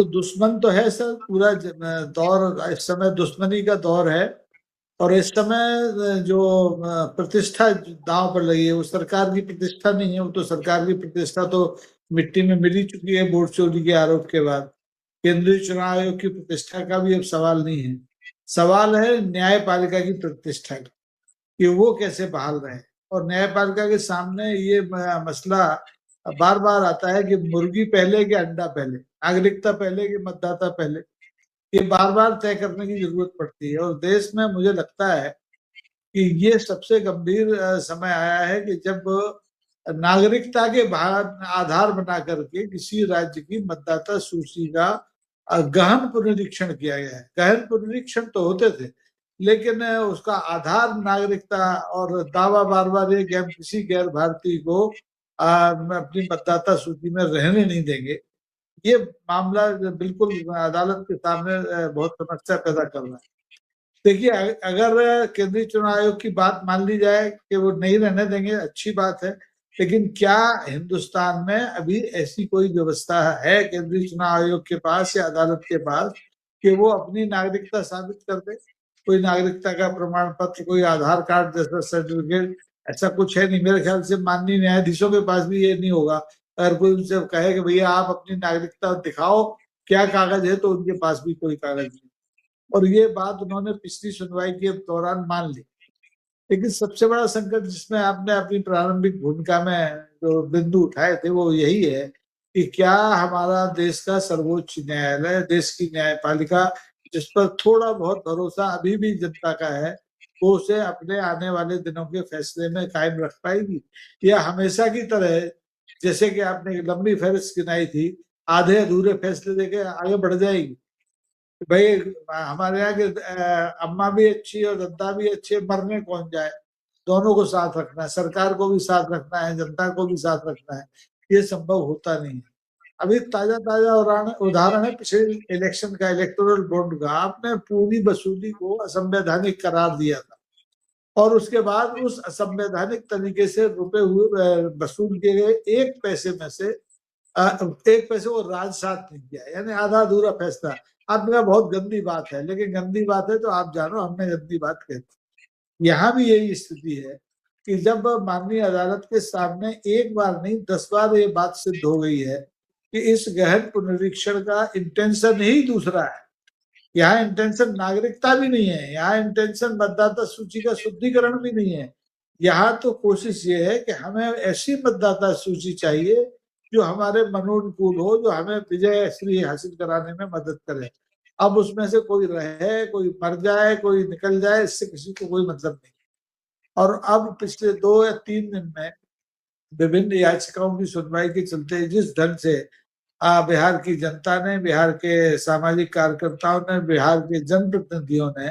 तो दुश्मन तो है सर, पूरा दौर इस समय दुश्मनी का दौर है। और इस समय जो प्रतिष्ठा दांव पर लगी है वो सरकार की प्रतिष्ठा नहीं है, वो तो सरकार की प्रतिष्ठा तो मिट्टी में मिल ही चुकी है वोट चोरी के आरोप के बाद। केंद्रीय चुनाव आयोग की प्रतिष्ठा का भी अब सवाल नहीं है, सवाल है न्यायपालिका की प्रतिष्ठा का, कि वो कैसे बहाल रहे। और न्यायपालिका के सामने ये मसला बार बार आता है कि मुर्गी पहले कि अंडा पहले, नागरिकता पहले कि मतदाता पहले, ये बार बार तय करने की जरूरत पड़ती है। और देश में मुझे लगता है कि ये सबसे गंभीर समय आया है कि जब नागरिकता के आधार बना करके किसी राज्य की मतदाता सूची का गहन पुनरीक्षण किया गया है। गहन पुनरीक्षण तो होते थे, लेकिन उसका आधार नागरिकता और दावा बार बार ये कि हम किसी गैर भारतीय को अपनी मतदाता सूची में रहने नहीं देंगे, ये मामला बिल्कुल अदालत के सामने बहुत समस्या पैदा कर रहा है। देखिए, अगर केंद्रीय चुनाव आयोग की बात मान ली जाए कि वो नहीं रहने देंगे, अच्छी बात है। लेकिन क्या हिंदुस्तान में अभी ऐसी कोई व्यवस्था है केंद्रीय चुनाव आयोग के पास या अदालत के पास कि वो अपनी नागरिकता साबित कर दे? कोई नागरिकता का प्रमाण पत्र, कोई आधार कार्ड जैसा सर्टिफिकेट, ऐसा कुछ है नहीं। मेरे ख्याल से माननीय न्यायाधीशों के पास भी ये नहीं होगा। अगर कोई उनसे कहे कि भैया आप अपनी नागरिकता दिखाओ, क्या कागज है, तो उनके पास भी कोई कागज नहीं। और ये बात उन्होंने पिछली सुनवाई के दौरान मान ली। लेकिन सबसे बड़ा संकट जिसमें आपने अपनी प्रारंभिक भूमिका में जो बिंदु उठाए थे वो यही है कि क्या हमारा देश का सर्वोच्च न्यायालय, देश की न्यायपालिका, जिस पर थोड़ा बहुत भरोसा अभी भी जनता का है, वो उसे अपने आने वाले दिनों के फैसले में कायम रख पाएगी, या हमेशा की तरह जैसे कि आपने एक लंबी फहरिस्त गिनाई थी, आधे अधूरे फैसले देके आगे बढ़ जाएगी? भाई, हमारे यहाँ के अम्मा भी अच्छी और जनता भी अच्छी, मरने कौन जाए? दोनों को साथ रखना है, सरकार को भी साथ रखना है, जनता को भी साथ रखना है। ये संभव होता नहीं है। अभी ताजा ताजा उदाहरण है पिछले इलेक्शन का, इलेक्टोरल बॉन्ड का। आपने पूरी वसूली को असंवैधानिक करार दिया था, और उसके बाद उस असंवैधानिक तरीके से रुपए हुए वसूल किए गए एक पैसे में से एक पैसे को राजसात नहीं किया, यानी आधा अधूरा फैसला। आपने कहा बहुत गंदी बात है, लेकिन गंदी बात है तो आप जानो हमने गंदी बात कही। यहाँ भी यही स्थिति है कि जब माननीय अदालत के सामने एक बार नहीं 10 बार ये बात सिद्ध हो गई है कि इस गहन पुनरीक्षण का इंटेंशन ही दूसरा है। यहाँ इंटेंशन नागरिकता भी नहीं है, यहाँ इंटेंशन मतदाता सूची का शुद्धिकरण भी नहीं है। यहाँ तो कोशिश ये है कि हमें ऐसी मतदाता सूची चाहिए जो हमारे मनोनुकूल हो, जो हमें विजय श्री हासिल कराने में मदद करे। अब उसमें से कोई रहे, कोई मर जाए, कोई निकल जाए, इससे किसी को कोई मतलब नहीं। और अब पिछले 2 या 3 दिन में विभिन्न याचिकाओं की सुनवाई के चलते जिस ढंग से बिहार की जनता ने, बिहार के सामाजिक कार्यकर्ताओं ने, बिहार के जनप्रतिनिधियों ने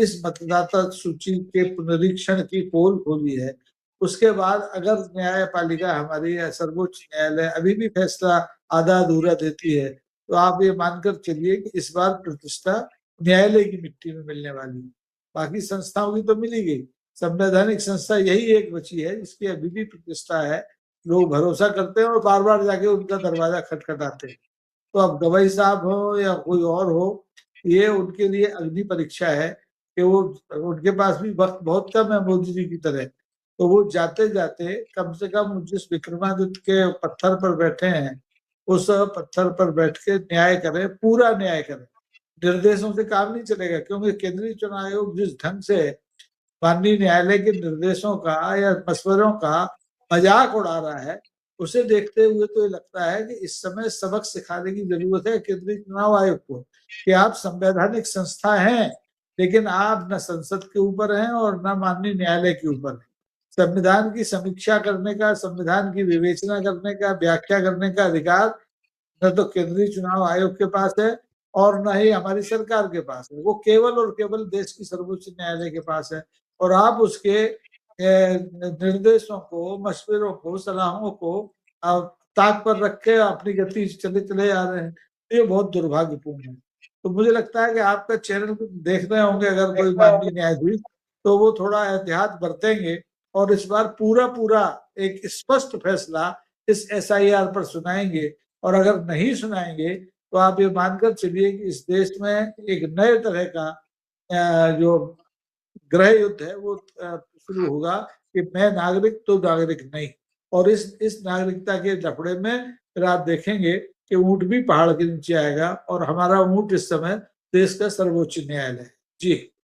इस मतदाता सूची के पुनरीक्षण की पोल खोली है, उसके बाद अगर न्यायपालिका हमारी या सर्वोच्च न्यायालय अभी भी फैसला आधा अधूरा देती है, तो आप ये मानकर चलिए कि इस बार प्रतिष्ठा न्यायालय की मिट्टी में मिलने वाली है। बाकी संस्थाओं की तो मिली गई, संवैधानिक संस्था यही एक बची है जिसकी अभी भी प्रतिष्ठा है। लोग भरोसा करते हैं और बार बार जाके उनका दरवाजा खटखटाते हैं। तो अब गवाही साहब हो या कोई और हो, ये उनके लिए अग्नि परीक्षा है कि वो, उनके पास भी वक्त बहुत कम है मोदी जी की तरह। तो वो जाते जाते कम से कम जिस विक्रमादित्य के पत्थर पर बैठे हैं, उस पत्थर पर बैठ के न्याय करें, पूरा न्याय करें। निर्देशों से काम नहीं चलेगा, क्योंकि केंद्रीय चुनाव आयोग जिस ढंग से माननीय न्यायालय के निर्देशों का या मशवरों का मजाक उड़ा रहा है, उसे देखते हुए तो ये लगता है कि इस समय सबक सिखाने की जरूरत है केंद्रीय चुनाव आयोग को, कि आप संवैधानिक संस्था हैं, लेकिन आप न संसद के ऊपर हैं और न माननीय न्यायालय के ऊपर हैं। संविधान की समीक्षा करने का, संविधान की विवेचना करने का, व्याख्या करने का अधिकार न तो केंद्रीय चुनाव आयोग के पास है और न ही हमारी सरकार के पास है। वो केवल और केवल देश की सर्वोच्च न्यायालय के पास है। और आप उसके निर्देशों को, मशवरों को, सलाहों को ताक पर रख के अपनी गति से चले चले आ रहे हैं। ये बहुत दुर्भाग्यपूर्ण है। तो मुझे लगता है कि आपका चैनल देख रहे होंगे अगर कोई माननीय न्यायाधीश, तो वो थोड़ा एहतियात बरतेंगे और इस बार पूरा पूरा एक स्पष्ट फैसला इस SIR पर सुनाएंगे। और अगर नहीं सुनाएंगे तो आप ये मानकर चलिए कि इस देश में एक नए तरह का जो गृह युद्ध है वो शुरू होगा कि मैं नागरिक तो नागरिक नहीं। और इस नागरिकता के लफड़े में फिर आप देखेंगे कि ऊंट भी पहाड़ के नीचे आएगा, और हमारा ऊंट इस समय देश का सर्वोच्च न्यायालय है। जी।